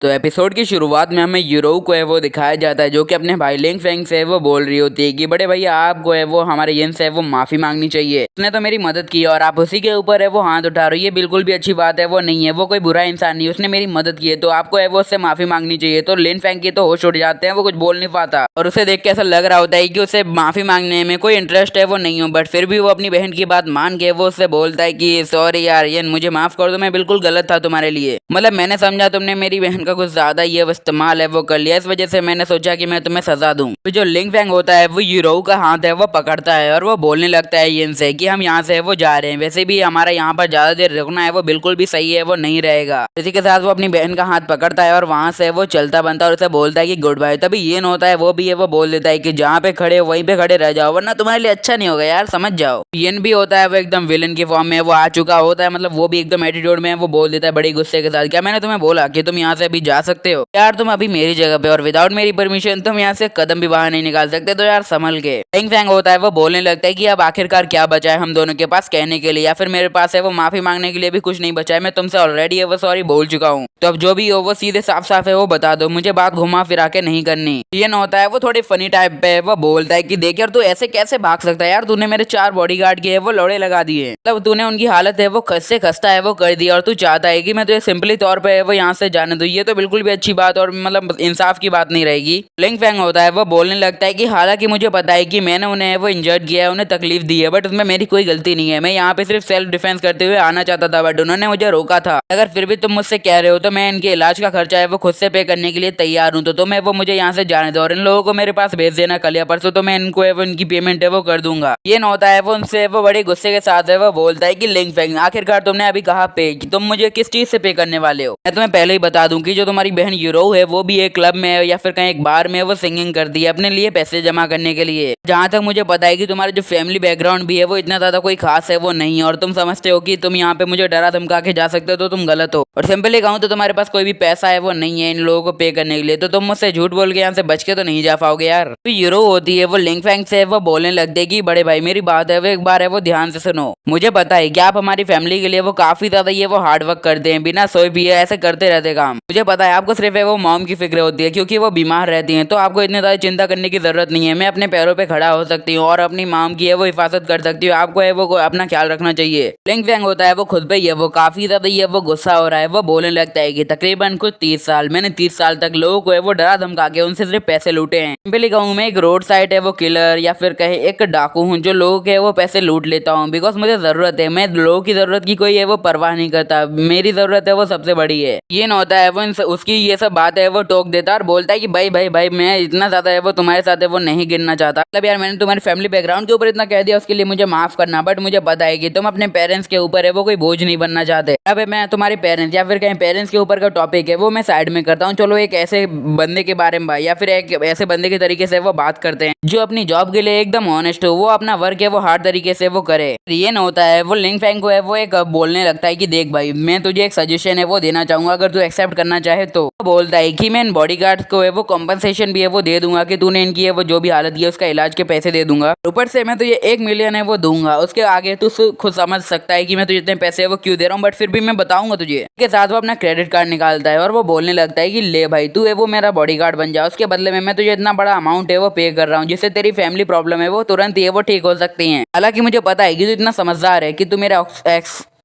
तो एपिसोड की शुरुआत में हमें यूरो को है वो दिखाया जाता है जो कि अपने भाई लिंग फेंग से वो बोल रही होती है कि बड़े भैया आपको है वो हमारे यिन से वो माफी मांगनी चाहिए। उसने तो मेरी मदद की और आप उसी के ऊपर है वो हाथ उठा रही है, बिल्कुल भी अच्छी बात है वो नहीं है। वो कोई बुरा इंसान नहीं, उसने मेरी मदद की है तो आपको है वो उससे माफी मांगनी चाहिए। तो लिन फेंग की तो होश उड़ जाते हैं, वो कुछ बोल नहीं पाता और उसे देख के ऐसा लग रहा होता है कि उसे माफी मांगने में कोई इंटरेस्ट है वो नहीं हो, बट फिर भी वो अपनी बहन की बात मान के वो उससे बोलता है कि सॉरी यार यिन, मुझे माफ कर दो, मैं बिल्कुल गलत था तुम्हारे लिए। मतलब मैंने समझा तुमने मेरी बहन का कुछ ज्यादा ये इस्तेमाल है वो कर लिया, इस वजह से मैंने सोचा कि मैं तुम्हें सजा दूं। तो जो लिंग फेंग होता है वो यूरो का हाथ है वो पकड़ता है और वो बोलने लगता है यिन से कि हम यहाँ से वो जा रहे हैं, वैसे भी हमारा यहाँ पर ज्यादा देर रुकना है वो बिल्कुल भी सही है वो नहीं रहेगा। इसी के साथ वो अपनी बहन का हाथ पकड़ता है और वहां से वो चलता बनता है और उसे बोलता है कि गुड बाय। तभी यिन होता है वो भी है वो बोल देता है कि जहाँ पे खड़े वहीं पे खड़े रह जाओ वरना तुम्हारे लिए अच्छा नहीं होगा यार, समझ जाओ। यिन भी होता है वो एकदम विलन की फॉर्म में वो आ चुका होता है, मतलब वो भी एकदम एटीट्यूड में वो बोल देता है बड़ी गुस्से के साथ, क्या मैंने तुम्हें बोला कि तुम यहाँ से अभी जा सकते हो यार, तुम अभी मेरी जगह पे और विदाउट मेरी परमिशन तुम यहाँ से कदम भी बाहर नहीं निकाल सकते, तो यार संभल के। लिंग फेंग होता है वो बोलने लगता है कि अब आखिरकार क्या बचा है हम दोनों के पास कहने के लिए, या फिर मेरे पास है वो माफी मांगने के लिए भी कुछ नहीं बचा है, मैं तुमसे ऑलरेडी है वो सॉरी बोल चुका हूँ, तो अब जो भी हो वो सीधे साफ साफ है वो बता दो, मुझे बात घुमा फिरा के नहीं करनी। ये न होता है वो थोड़ी फनी टाइप पे वो बोलता है कि देख यार तू ऐसे कैसे भाग सकता है यार, तूने मेरे 4 बॉडीगार्ड के है वो लोड़े लगा दिए, मतलब तूने उनकी हालत है वो खस्ते खस्ता है वो कर दी और तू चाहता है कि मैं तुझे सिंपली तौर पे वो यहाँ से जाने दूं, ये तो बिल्कुल भी अच्छी बात और मतलब इंसाफ की बात नहीं रहेगी। लिंग फेंग होता है वो बोलने लगता है कि हालांकि मुझे पता है कि मैंने उन्हें वो इंजर्ड किया है, उन्हें तकलीफ दी है, बट उसमें मेरी कोई गलती नहीं है, मैं यहाँ पे सिर्फ सेल्फ डिफेंस करते हुए आना चाहता था बट उन्होंने मुझे रोका था। अगर फिर भी तुम मुझसे कह रहे हो तो मैं इनके इलाज का खर्चा है वो खुद से पे करने के लिए तैयार हूँ, तो तुम्हें वो मुझे यहाँ से जाने दो और इन लोगों को मेरे पास भेज देना कल या परसों, तो मैं इनको है वो इनकी पेमेंट है वो कर दूंगा। ये न होता है वो उनसे वो बड़े गुस्से के साथ है वो बोलता है कि लिंग फेंग आखिरकार तुमने अभी कहा पे कि तुम मुझे किस चीज से पे करने वाले हो। मैं तुम्हें पहले ही बता दूं कि जो तुम्हारी बहन यूरो है वो भी एक क्लब में है या फिर कहीं एक बार में वो सिंगिंग करती है अपने लिए पैसे जमा करने के लिए। जहाँ तक मुझे पता है कि तुम्हारा जो फैमिली बैकग्राउंड भी है वो इतना ज्यादा कोई खास है वो नहीं है और तुम समझते हो कि तुम यहाँ पे मुझे डरा धमका के जा सकते हो, तो तुम गलत हो। और सिंपली कहूँ तो तुम्हारे पास कोई भी पैसा है वो नहीं है इन लोगों को पे करने के लिए, तो तुम मुझसे झूठ बोल के यहाँ से बच के तो नहीं जा पाओगे यार। तो यूरो होती है वो लिंग फेंग से वो बोलने लगते कि बड़े भाई मेरी बात है वो एक बार है वो ध्यान से सुनो, मुझे पता है कि आप हमारी फैमिली के लिए वो काफी ज्यादा ये वो हार्ड वर्क करते हैं, बिना सोए पिए ऐसे करते रहते काम। मुझे पता है आपको सिर्फ है वो मॉम की फिक्र होती है क्योंकि वो बीमार रहती हैं, तो आपको इतनी ज्यादा चिंता करने की जरूरत नहीं है, मैं अपने पैरों पे खड़ा हो सकती हूँ और अपनी मॉम की है वो हिफाजत कर सकती हूँ, आपको है वो अपना ख्याल रखना चाहिए। लिंग फेंग होता है वो खुद पे ही है वो काफी ज्यादा ये वो गुस्सा हो रहा है, वो बोलने लगता है कि तकरीबन कुछ 30 साल मैंने 30 साल तक लोगों को है वो डरा धमका के उनसे सिर्फ पैसे लूटे हैं। सिंपली कहूँ मैं एक रोड साइड है वो किलर या फिर कहे एक डाकू हूँ जो लोगों के वो पैसे लूट लेता हूँ, बिकॉज मुझे जरूरत है, मैं लोगों की जरूरत की कोई है वो परवाह नहीं करता, मेरी जरूरत है वो सबसे बड़ी है। ये न होता है वो उसकी ये सब बात है वो टोक देता और बोलता है कि भाई भाई भाई मैं इतना ज्यादा है वो तुम्हारे साथ है वो नहीं गिरना चाहता, मतलब यार मैंने तुम्हारी फैमिली बैकग्राउंड के ऊपर इतना कह दिया उसके लिए मुझे माफ करना, बट मुझे पता है कि तुम अपने पेरेंट्स के ऊपर है वो कोई बोझ नहीं बनना चाहते। अब मैं तुम्हारे पेरेंट्स या फिर कहीं पेरेंट्स के ऊपर का टॉपिक है वो मैं साइड में करता हूँ, चलो एक ऐसे बंदे के बारे में भाई या फिर एक ऐसे बंदे के तरीके से वो बात करते हैं जो अपनी जॉब के लिए एकदम ऑनेस्ट हो, वो अपना वर्क है वो हार्ड तरीके से वो करे। ये न होता है वो लिंग फेंग को है वो एक बोलने लगता है कि देख भाई मैं तुझे एक सजेशन है वो देना चाहूंगा, अगर तू एक्सेप्ट करना चाहे तो। बोलता है कि मैं इन बॉडीगार्ड्स को है वो कॉम्पनसेशन भी है वो दे दूंगा कि तूने इनकी है वो जो भी हालत की है उसका इलाज के पैसे दे दूंगा, ऊपर से मैं तुझे 1 मिलियन है वो दूंगा, उसके आगे तू खुद समझ सकता है कि मैं तुझे इतने पैसे वो क्यों दे रहा हूँ, बट फिर भी मैं बताऊंगा तुझे। के साथ वो अपना क्रेडिट कार्ड निकालता है और वो बोलने लगता है कि ले भाई तू है वो मेरा बॉडीगार्ड बन जा, उसके बदले में मैं तुझे इतना बड़ा अमाउंट है वो पे कर रहा हूँ जिससे तेरी फैमिली प्रॉब्लम है वो तुरंत ये वो ठीक हो सकती है। हालांकि मुझे पता है कि तू इतना समझदार है कि तू मेरा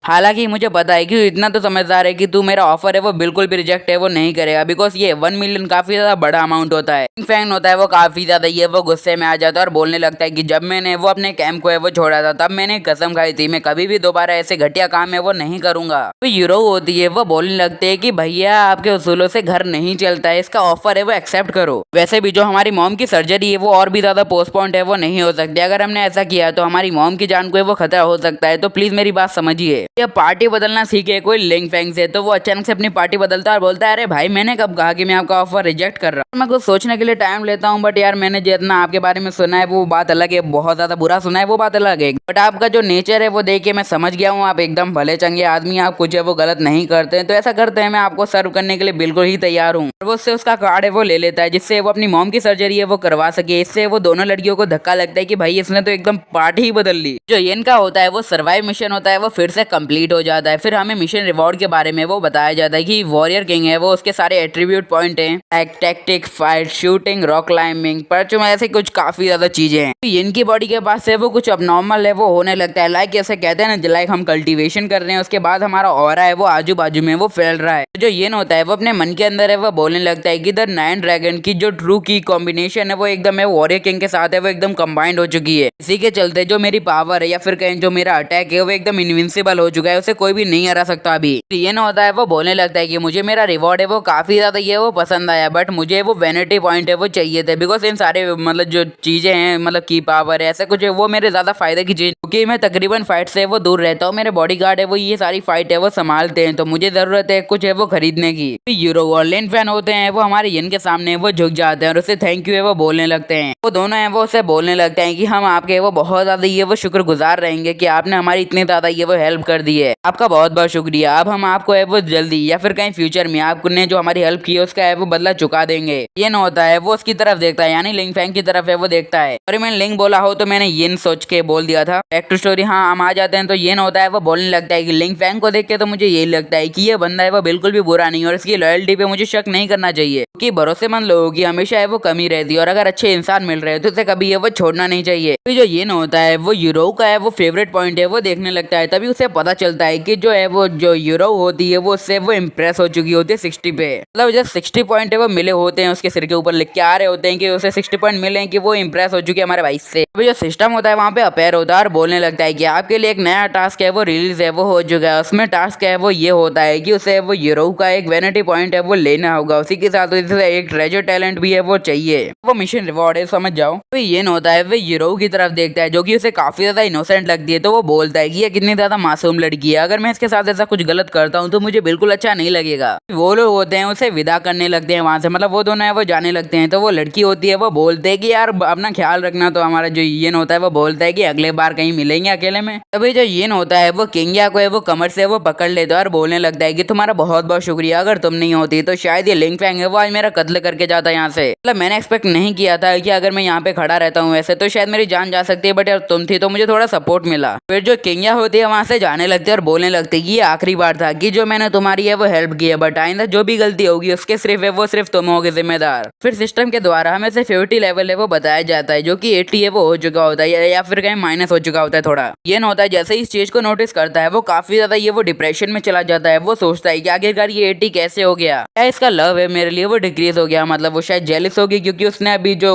हालांकि मुझे पता है कि इतना तो समझदार है कि तू मेरा ऑफर है वो बिल्कुल भी रिजेक्ट है वो नहीं करेगा, बिकॉज ये 1 मिलियन काफी ज्यादा बड़ा अमाउंट होता है। फैन होता है वो काफी ज्यादा ये वो गुस्से में आ जाता है और बोलने लगता है कि जब मैंने वो अपने कैंप को है वो छोड़ा था तब मैंने कसम खाई थी मैं कभी भी दोबारा ऐसे घटिया काम है वो नहीं करूंगा। तो यूरो होती है वो बोलने लगते है कि भैया आपके उसूलों से घर नहीं चलता है, इसका ऑफर है वो एक्सेप्ट करो, वैसे भी जो हमारी मॉम की सर्जरी है वो और भी ज्यादा पोस्टपोन्ड है वो नहीं हो सकती, अगर हमने ऐसा किया तो हमारी मॉम की जान को वो खतरा हो सकता है, तो प्लीज मेरी बात समझिए। यह पार्टी बदलना सीखे कोई लिंग फेंग से, तो वो अचानक से अपनी पार्टी बदलता है और बोलता है अरे भाई मैंने कब कहा कि मैं आपका ऑफर रिजेक्ट कर रहा हूँ, मैं कुछ सोचने के लिए टाइम लेता हूँ, बट यार मैंने जितना आपके बारे में सुना है वो बात अलग है, बहुत ज्यादा बुरा सुना है वो बात अलग है, बट आपका जो नेचर है वो देख के मैं समझ गया हूँ आप एकदम भले चंगे आदमी, आप कुछ है वो गलत नहीं करते हैं, तो ऐसा करते हैं मैं आपको सर्व करने के लिए बिल्कुल ही तैयार हूँ। वो उससे उसका कार्ड है वो ले लेता है जिससे वो अपनी मॉम की सर्जरी है वो करवा सके। इससे वो दोनों लड़कियों को धक्का लगता है कि भाई इसने तो एकदम पार्टी ही बदल ली। जो यिन का होता है वो सर्वाइव मिशन होता है वो फिर से कंप्लीट कंप्लीट हो जाता है। फिर हमें मिशन रिवॉर्ड के बारे में वो बताया जाता है कि वॉरियर किंग है वो उसके सारे एट्रीब्यूट पॉइंट हैं, tactic, fight, shooting, rock climbing, परचून, ऐसे कुछ काफी ज्यादा चीजें हैं। तो इनकी बॉडी के पास है वो कुछ अबनॉर्मल है वो होने लगता है, लाइक ऐसे कहते हैं ना, लाइक हम कल्टीवेशन कर रहे हैं, उसके बाद हमारा ऑरा है वो आजू बाजू में वो फैल रहा है। तो जो येन होता है वो अपने मन के अंदर है वो बोलने लगता है कि द नाइन ड्रैगन की जो ट्रू की कॉम्बिनेशन है वो एकदम है वॉरियर किंग के साथ है वो एकदम कंबाइंड हो चुकी है। इसी के चलते जो मेरी पावर है या फिर कहें जो मेरा अटैक है वो एकदम इनविंसिबल हो चुका है, उसे कोई भी नहीं हरा सकता अभी। ये ना होता है वो बोलने लगता है कि मुझे मेरा रिवॉर्ड है वो काफी ज्यादा ये वो पसंद आया, बट मुझे वो वैनिटी पॉइंट है वो चाहिए थे, बिकॉज इन सारे मतलब जो चीजें हैं, मतलब की पावर है ऐसा कुछ है वो मेरे ज्यादा फायदे की चीज, क्योंकि मैं तकरीबन फाइट से वो दूर रहता हूँ, मेरे बॉडीगार्ड है वो ये सारी फाइट है वो संभालते हैं, तो मुझे जरूरत है कुछ है वो खरीदने की। यूरो और लिन फैन होते हैं वो हमारे यन के सामने वो झुक जाते हैं और उससे थैंक यू है वो बोलने लगते हैं। वो दोनों है वो उससे बोलने लगते हैं कि हम आपके वो बहुत ज्यादा ये वो शुक्रगुजार रहेंगे कि आपने हमारी इतनी ज्यादा ये वो हेल्प कर दी है, आपका बहुत बहुत शुक्रिया। अब हम आपको है वो जल्दी या फिर कहीं फ्यूचर में आपने जो हमारी हेल्प की है उसका है वो बदला चुका देंगे। ये ना होता है वो उसकी तरफ देखता है, यानी लिंग फैंग की तरफ है वो देखता है। और मैंने लिंग बोला हो तो मैंने ये सोच के बोल दिया था। बैक टू स्टोरी, हाँ हम आ जाते हैं। तो ये ना होता है वो बोलने लगता है कि लिंग फैंग को देख के तो मुझे यही लगता है कि ये बंदा है वो बिल्कुल भी बुरा नहीं और इसकी लॉयल्टी पे मुझे शक नहीं करना चाहिए, क्योंकि भरोसेमंद लोगों की हमेशा है वो कमी रहती है और अगर अच्छे इंसान मिल रहे हैं तो उसे कभी ये वो छोड़ना नहीं चाहिए। तो जो ये ना होता है वो यूरो का है वो फेवरेट पॉइंट है वो देखने लगता है, तभी उसे पता चलता है कि जो है वो जो यूरो होती है वो उससे वो इम्प्रेस हो चुकी होती है 60 पे, मतलब जब 60 पॉइंट है वो मिले होते हैं उसके सिर के ऊपर लिख के आ रहे होते हैं कि उसे 60 पॉइंट मिले कि वो इम्प्रेस हो चुकी है हमारे भाई से। अभी जो सिस्टम होता है वहाँ पे अपेयर होता है और बोलने लगता है कि आपके लिए एक नया टास्क है वो रिलीज है वो हो चुका है। उसमें टास्क है वो ये होता है कि उसे वो यूरो का एक वैनिटी पॉइंट है वो लेना होगा, उसी के साथ एक ट्रेजर टैलेंट भी है वो चाहिए, वो मिशन रिवॉर्ड है समझ जाओ। तो ये न होता है वो यूरो की तरफ देखता है जो कि उसे काफी ज्यादा इनोसेंट लगती है, तो वो बोलता है कि ये कितनी ज्यादा मासूम लड़की है, अगर मैं इसके साथ ऐसा कुछ गलत करता हूँ तो मुझे बिल्कुल अच्छा नहीं लगेगा। वो लोग होते हैं उसे विदा करने लगते हैं वहां से, मतलब वो दोनों है वो जाने लगते हैं। तो वो लड़की होती है वो बोलते है कि यार अपना ख्याल रखना। तो हमारा जो येन होता है वो बोलता है कि अगले बार कहीं मिलेंगे अकेले में। तभी जो येन होता है वो किंगिया को है वो कमर से वो पकड़ लेता है और बोलने लगता है कि तुम्हारा बहुत बहुत शुक्रिया, अगर तुम नहीं होती तो शायद ये लिंग फैंग है वो आज मेरा कत्ल करके जाता यहाँ से। मतलब मैंने एक्सपेक्ट नहीं किया था कि अगर मैं यहाँ पे खड़ा रहता हूँ वैसे तो शायद मेरी जान जा सकती है, बट यार तुम थी तो मुझे थोड़ा सपोर्ट मिला। फिर जो किंगिया होती है वहां से जाने लगती है और बोलने लगती है कि ये आखिरी बार था कि जो मैंने तुम्हारी है वो हेल्प की है, बट आइंदा जो भी गलती होगी उसके सिर्फ है वो सिर्फ तुम होगे जिम्मेदार। फिर सिस्टम के द्वारा हमें से 50 लेवल है वो बताया जाता है जो कि 80 है वो हो चुका होता है या फिर कहीं माइनस हो चुका होता है थोड़ा। ये न होता है जैसे ही इस चीज को नोटिस करता है वो काफी ज्यादा ये वो डिप्रेशन में चला जाता है। वो सोचता है कि आखिरकार ये 80 कैसे हो गया, क्या इसका लव है मेरे लिए वो डिक्रीज हो गया, मतलब वो शायद जेलिस होगी क्योंकि उसने अभी जो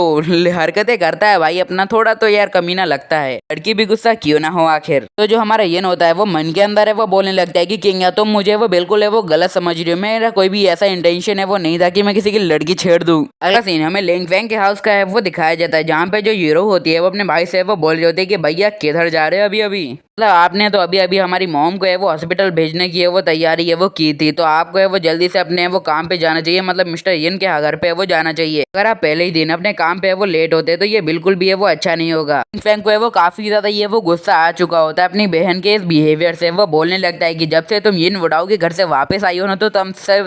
हरकतें करता है भाई अपना थोड़ा तो यार कमीना लगता है, लड़की भी गुस्सा क्यों ना हो आखिर। तो जो हमारा ये होता है वो मन के अंदर है वो बोलने लगता है कि किंग तुम मुझे वो बिल्कुल है वो गलत समझ रही हो, मेरा कोई भी ऐसा इंटेंशन है वो नहीं था कि मैं किसी की लड़की छेड़ दूं। अगला सीन हमें लिंग फैंग के हाउस का है वो दिखाया जाता है जहाँ पे जो हीरो होती है वो अपने भाई से वो बोल रही होती है कि भैया किधर जा रहे हो अभी अभी, मतलब आपने तो अभी अभी हमारी मॉम को है वो हॉस्पिटल भेजने की है वो तैयारी है वो की थी, तो आपको है वो जल्दी से अपने वो काम पे जाना चाहिए, मतलब मिस्टर यन के घर पे वो जाना चाहिए। अगर आप पहले ही दिन अपने काम पे वो लेट होते तो ये बिल्कुल भी है वो अच्छा नहीं होगा। फैंग को है वो काफी ज्यादा ये वो गुस्सा आ चुका होता है अपनी बहन के इस बिहेवियर से। वो बोलने लगता है कि जब से तुम यिन वुडाओ के घर से वापस आई हो ना तो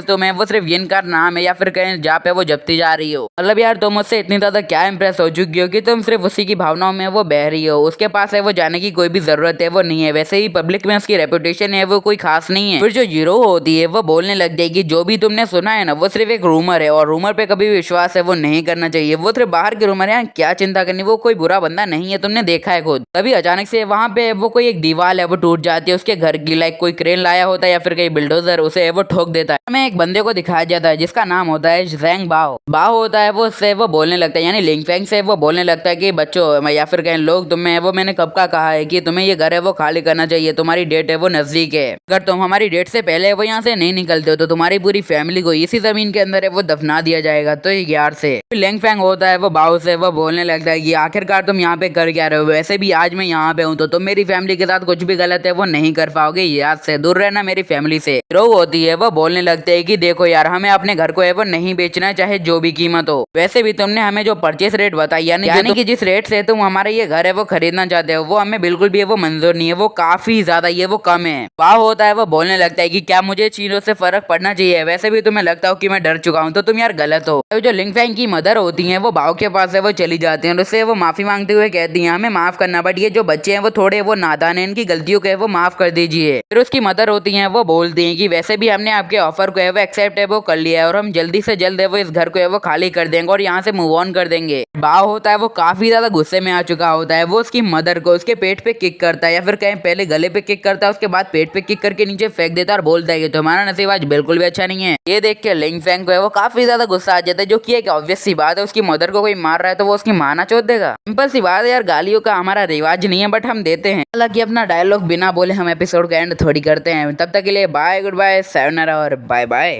तुम्हें वो सिर्फ यिन का नाम है या फिर कहीं जहाँ पे वो जपती जा रही हो, मतलब यार तुम उससे इतनी ज्यादा क्या इंप्रेस हो चुकी हो कि तुम सिर्फ उसी की भावनाओं में वो बह रही हो, उसके पास है वो जाने की कोई भी जरूरत है वो नहीं है, वैसे ही पब्लिक में उसकी रेपुटेशन है वो कोई खास नहीं है। फिर जो हीरो होती है वो बोलने लग जाएगी जो भी तुमने सुना है ना वो सिर्फ एक रूमर है और रूमर पे कभी विश्वास है वो नहीं करना चाहिए, वो सिर्फ बाहर की रूमर है, क्या चिंता करनी, वो कोई बुरा बंदा नहीं है, तुमने देखा है खुद। तभी अचानक से वहां पे वो कोई एक दीवार है वो टूट जाती है उसके घर की, लाइक कोई क्रेन लाया होता है या फिर कहीं बिल्डोजर उसे वो ठोक देता है। हमें एक बंदे को दिखाया जाता है जिसका नाम होता है जैंग बाओ। बाओ होता है वो उससे वो बोलने लगता है, यानी लिंग फैंग से वो बोलने लगता है कि बच्चों या फिर कहीं लोग तुम्हें वो मैंने कब का कहा है कि तुम्हें ये घर है वो खाली करना चाहिए, तुम्हारी डेट है वो नजदीक है, अगर तुम हमारी डेट से पहले वो यहाँ से नहीं निकलते हो तो तुम्हारी पूरी फैमिली को इसी जमीन के अंदर है वो दफना दिया जाएगा। तो यार से लिंग फैंग होता है वो बाओ से वो बोलने लगता है कि आखिरकार तुम यहाँ पे कर क्या रहे हो, वैसे भी आज मैं यहाँ पे हूँ तो तुम मेरी फैमिली के साथ कुछ भी गलत है वो नहीं कर पाओगे, याद से दूर रहना मेरी फैमिली से। रो होती है वो बोलने लगते है कि देखो यार हमें अपने घर को है वो नहीं बेचना चाहे जो भी कीमत हो, वैसे भी तुमने हमें जो परचेस रेट बताई यानी कि जिस रेट से तुम हमारा ये घर है वो खरीदना चाहते हो वो हमें बिल्कुल भी है वो मंजूर नहीं है वो काफी ज्यादा ये वो कम है। बाव होता है वो बोलने लगता है कि क्या मुझे चीजों से फर्क पड़ना चाहिए, वैसे भी तुम्हें लगता हो कि मैं डर चुका हूँ तो तुम यार गलत हो। जो लिंग फैंग की मदर होती है वो बाव के पास है वो चली जाती है और उससे वो माफी मांगते हुए कहती है हमें माफ करना, बट ये जो बच्चे हैं वो थोड़े वो नादान है, इनकी गलतियों को है वो माफ कर दीजिए। फिर उसकी मदर होती है वो बोलती है कि वैसे भी हमने आपके ऑफर को है वो एक्सेप्ट है वो कर लिया है और हम जल्दी से जल्द है वो इस घर को है वो खाली कर देंगे और यहाँ से मूव ऑन कर देंगे। बाव होता है वो काफी ज्यादा गुस्से में आ चुका होता है, वो उसकी मदर को उसके पेट पे किक करता है या फिर कहीं पहले गले पे किक करता है, उसके बाद पेट पे किक करके नीचे फेंक देता है और बोलता है कि तुम्हारा नसीब आज बिल्कुल भी अच्छा नहीं है। ये देख के लिंग फैंग को है वो काफी ज्यादा गुस्सा आ जाता है, जो कि एक ऑब्वियस सी बात है, उसकी मदर को कोई मार रहा है तो वो उसकी माँ ना चोद देगा। सिंपल सी बात है यार, गालियों का हमारा रिवाज नहीं है बट हम देते हैं। हालांकि अपना डायलॉग बिना बोले हम एपिसोड का एंड थोड़ी करते हैं। तब तक के लिए बाय, गुड बाय, sayonara और बाय बाय।